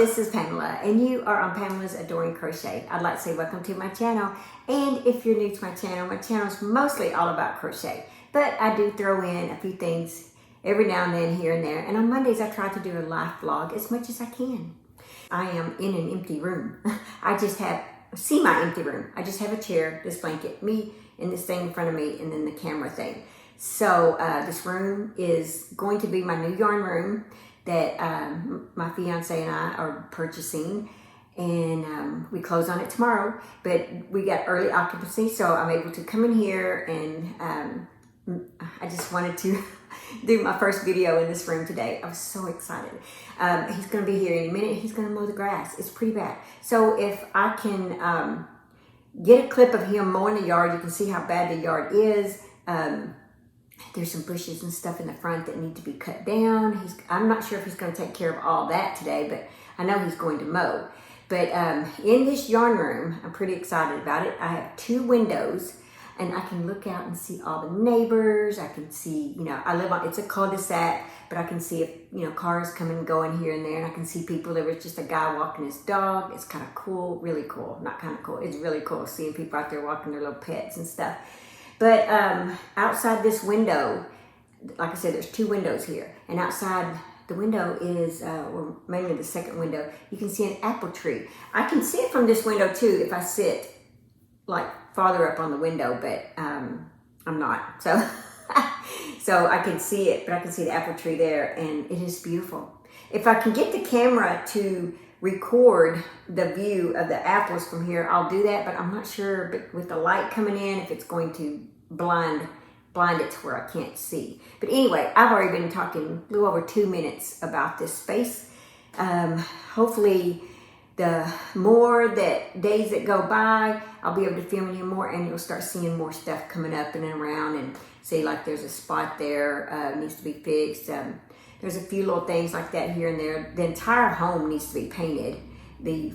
this is Pamela, and you are on Pamela's Adoring Crochet. I'd like to say welcome to my channel, and if you're new to my channel is mostly all about crochet, but I do throw in a few things every now and then, here and there, and on Mondays I try to do a live vlog as much as I can. I am in an empty room. I just have, see my empty room. I just have a chair, this blanket, me, and this thing in front of me, and then the camera thing. So this room is going to be my new yarn room that my fiance and I are purchasing, and we close on it tomorrow, but we got early occupancy, so I'm able to come in here, and I just wanted to do my first video in this room today. I was so excited. He's going to be here in a minute. He's going to mow the grass. It's pretty bad. So if I can get a clip of him mowing the yard, you can see how bad the yard is. There's some bushes and stuff in the front that need to be cut down. I'm not sure if he's going to take care of all that today, but I know he's going to mow. But in this yarn room, I'm pretty excited about it. I have 2 windows, and I can look out and see all the neighbors. I can see, I live on, it's a cul-de-sac, but I can see, if, cars coming and going here and there, and I can see people. There was just a guy walking his dog. It's kind of cool, really cool. Not kind of cool, it's really cool seeing people out there walking their little pets and stuff. But outside this window, like I said, there's 2 windows here. And outside the window is, or mainly the second window, you can see an apple tree. I can see it from this window too if I sit like farther up on the window, but I'm not. So, so I can see it, but I can see the apple tree there, and it is beautiful. If I can get the camera to record the view of the apples from here, I'll do that, but I'm not sure, but with the light coming in, if it's going to blind it to where I can't see. But anyway, I've already been talking a little over 2 minutes about this space. Hopefully the more that days that go by, I'll be able to film you more, and you'll start seeing more stuff coming up and around, and see, like, there's a spot there, needs to be fixed. There's a few little things like that here and there. The entire home needs to be painted. The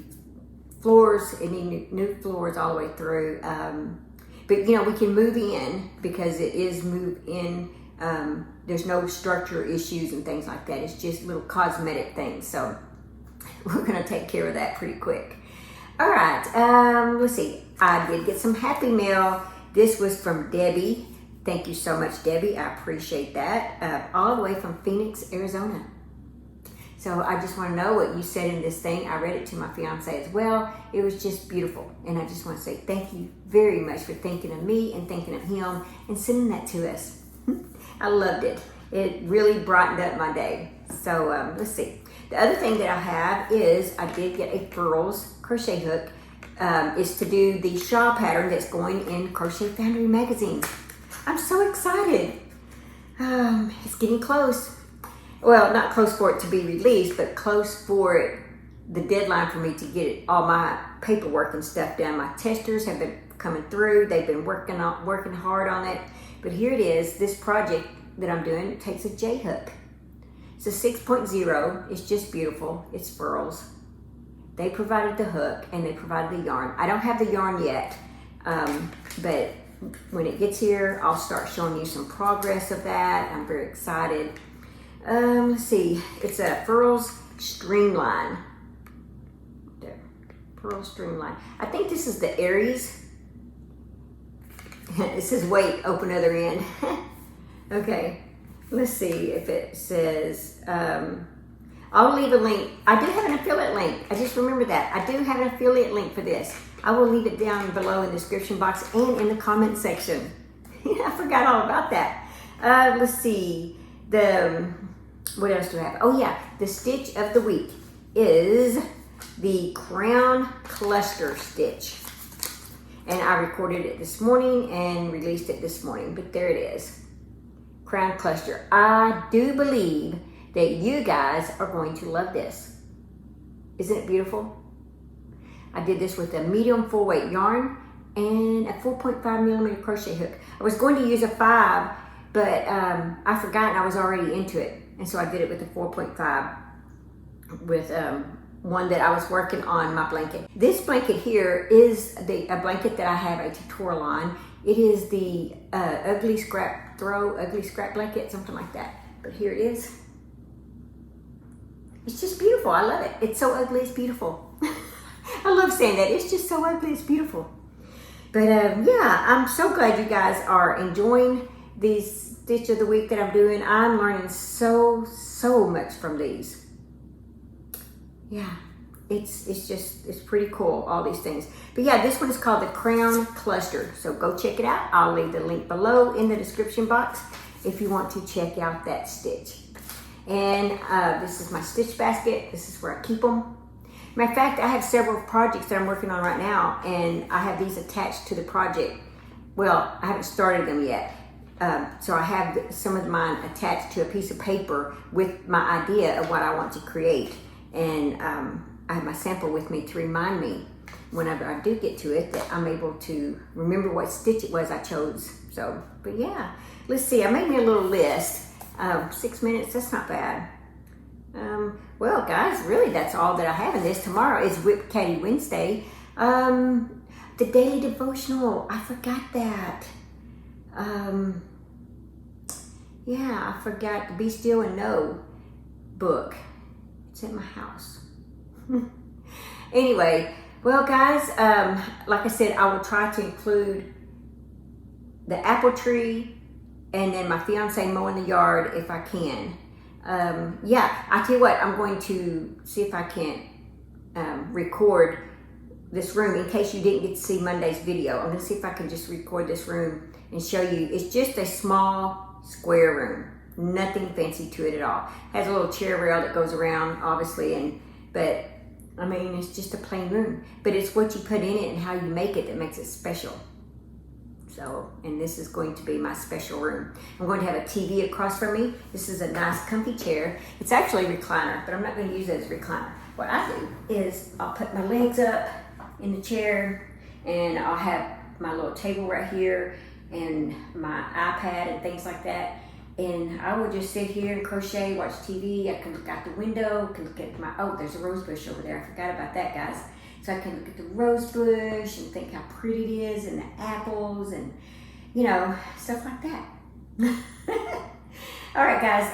floors, it needs new floors all the way through. But we can move in because it is move in. There's no structure issues and things like that. It's just little cosmetic things. So we're gonna take care of that pretty quick. All right, let's see. I did get some Happy Mail. This was from Debbie. Thank you so much, Debbie. I appreciate that. All the way from Phoenix, Arizona. So I just want to know what you said in this thing. I read it to my fiance as well. It was just beautiful. And I just want to say thank you very much for thinking of me and thinking of him and sending that to us. I loved it. It really brightened up my day. So let's see. The other thing that I have is I did get a Furls crochet hook. It's to do the shawl pattern that's going in Crochet Foundry magazine. I'm so excited. It's getting close. Well, not close for it to be released, but close for the deadline for me to get all my paperwork and stuff done. My testers have been coming through. They've been working hard on it. But here it is. This project that I'm doing, it takes a J hook. It's a 6.0. It's just beautiful. It's Furls. They provided the hook and they provided the yarn. I don't have the yarn yet, but when it gets here, I'll start showing you some progress of that. I'm very excited. Let's see. It's a Furls Streamline. There. Furls Streamline. I think this is the Aries. It says wait, open other end. Okay. Let's see if it says, I'll leave a link. I do have an affiliate link. I just remembered that. I do have an affiliate link for this. I will leave it down below in the description box and in the comment section. I forgot all about that. Let's see. What else do I have? Oh yeah, the stitch of the week is the crown cluster stitch. And I recorded it this morning and released it this morning, but there it is. Crown cluster. I do believe that you guys are going to love this. Isn't it beautiful? I did this with a medium full weight yarn and a 4.5mm crochet hook. I was going to use a 5, but I forgot and I was already into it. And so I did it with a 4.5 with one that I was working on my blanket. This blanket here is a blanket that I have a tutorial on. It is the ugly scrap blanket, something like that. But here it is. It's just beautiful. I love it. It's so ugly, it's beautiful. I love saying that. It's just so ugly, it's beautiful. But yeah, I'm so glad you guys are enjoying these Stitch of the Week that I'm doing. I'm learning so much from these. Yeah, it's pretty cool, all these things. But yeah, this one is called the Crown Cluster. So go check it out. I'll leave the link below in the description box if you want to check out that stitch. And this is my stitch basket. This is where I keep them. Matter of fact, I have several projects that I'm working on right now, and I have these attached to the project. Well, I haven't started them yet. So I have some of mine attached to a piece of paper with my idea of what I want to create. And I have my sample with me to remind me whenever I do get to it that I'm able to remember what stitch it was I chose. So, but yeah, let's see. I made me a little list. 6 minutes, that's not bad. Well, guys, really, that's all that I have in this. Tomorrow is Whip Caddy Wednesday. The daily devotional, I forgot that. Yeah, I forgot the Be Still and Know book. It's at my house. Anyway, well, guys, like I said, I will try to include the apple tree and then my fiance mowing the yard if I can. Yeah, I tell you what, I'm going to see if I can record this room in case you didn't get to see Monday's video. I'm going to see if I can just record this room and show you. It's just a small square room, nothing fancy to it at all. Has a little chair rail that goes around, obviously, but I mean, it's just a plain room. But it's what you put in it and how you make it that makes it special. So, and this is going to be my special room. I'm going to have a TV across from me. This is a nice comfy chair. It's actually a recliner, but I'm not going to use it as a recliner. What I do is I'll put my legs up in the chair and I'll have my little table right here and my iPad and things like that. And I will just sit here and crochet, watch TV. I can look out the window, can look at oh, there's a rose bush over there. I forgot about that, guys. So I can look at the rose bush and think how pretty it is and the apples and, you know, stuff like that. All right, guys,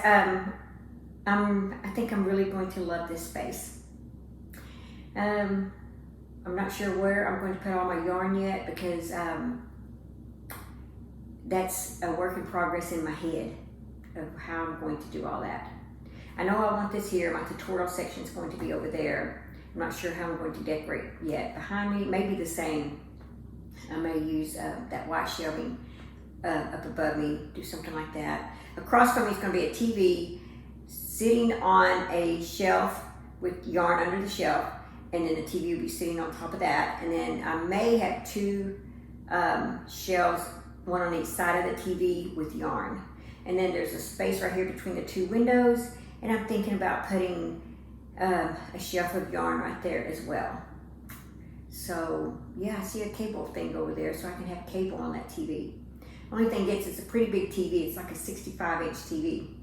I think I'm really going to love this space. I'm not sure where I'm going to put all my yarn yet because that's a work in progress in my head of how I'm going to do all that. I know I want this here. My tutorial section is going to be over there. I'm not sure how I'm going to decorate yet. Behind me, maybe the same. I may use that white shelving up above me, do something like that. Across from me is going to be a TV sitting on a shelf with yarn under the shelf, and then the TV will be sitting on top of that. And then I may have two shelves, one on each side of the TV with yarn. And then there's a space right here between the two windows, and I'm thinking about putting a shelf of yarn right there as well. So yeah, I see a cable thing over there, so I can have cable on that TV. Only thing is, it's a pretty big TV. It's like a 65-inch TV.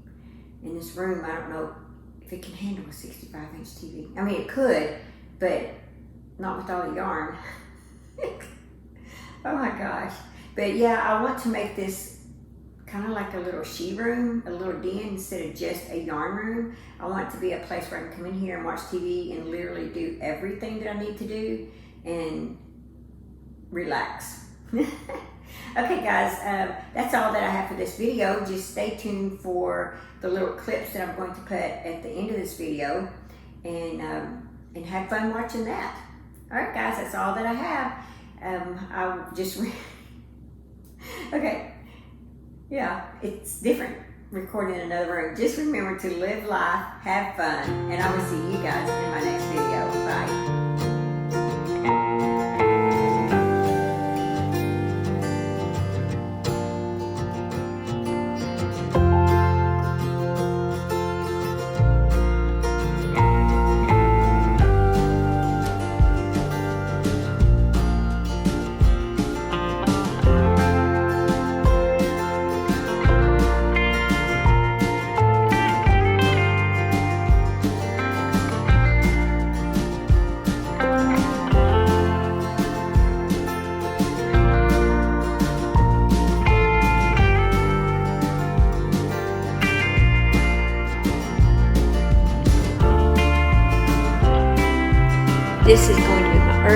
In this room, I don't know if it can handle a 65-inch TV. I mean, it could, but not with all the yarn. Oh my gosh. But yeah, I want to make this kind of like a little she room, a little den instead of just a yarn room. I want it to be a place where I can come in here and watch TV and literally do everything that I need to do and relax. Okay, guys, that's all that I have for this video. Just stay tuned for the little clips that I'm going to put at the end of this video and have fun watching that. All right, guys, that's all that I have. I'll just okay. Yeah, it's different recording in another room. Just remember to live life, have fun, and I will see you guys in my next video. Bye.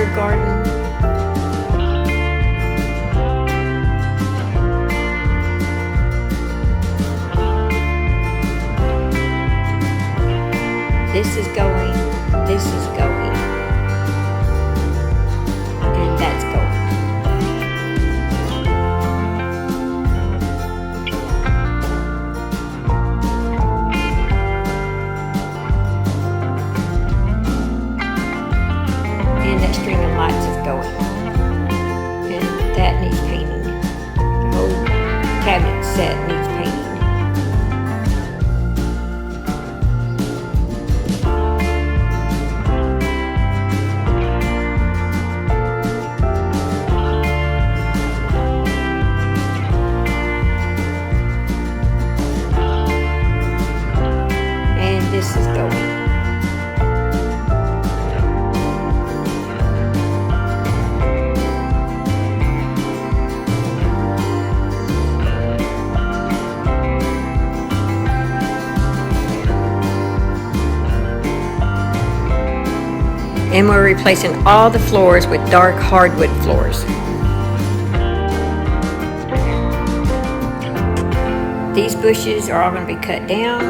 herb garden. This is going, this is going, and that's going. And that string of lights is going. And that needs painting. The whole cabinet set needs painting. This is going. And we're replacing all the floors with dark hardwood floors. These bushes are all going to be cut down.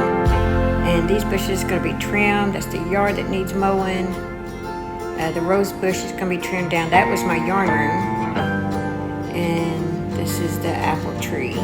And these bushes are going to be trimmed. That's the yard that needs mowing. The rose bush is going to be trimmed down. That was my yarn room. And this is the apple tree.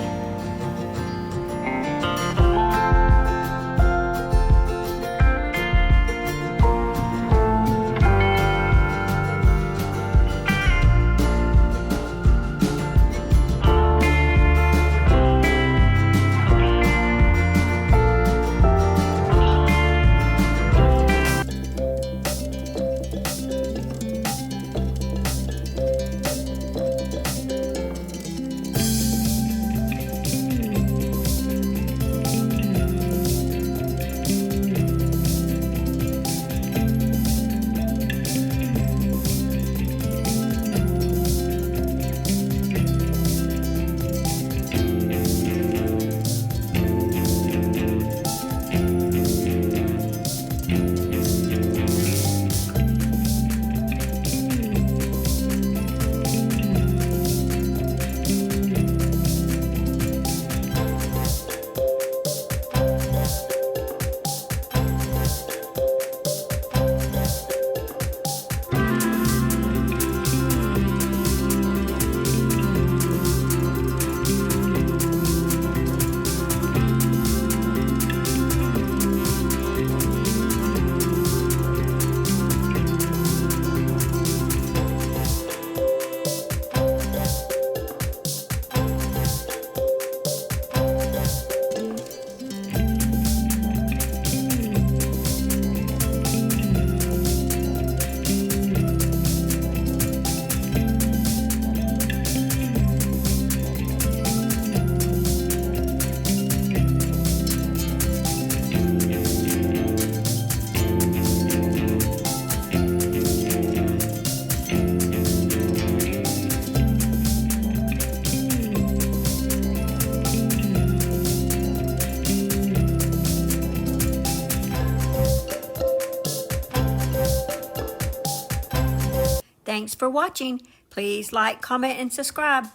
Thanks for watching. Please like, comment, and subscribe.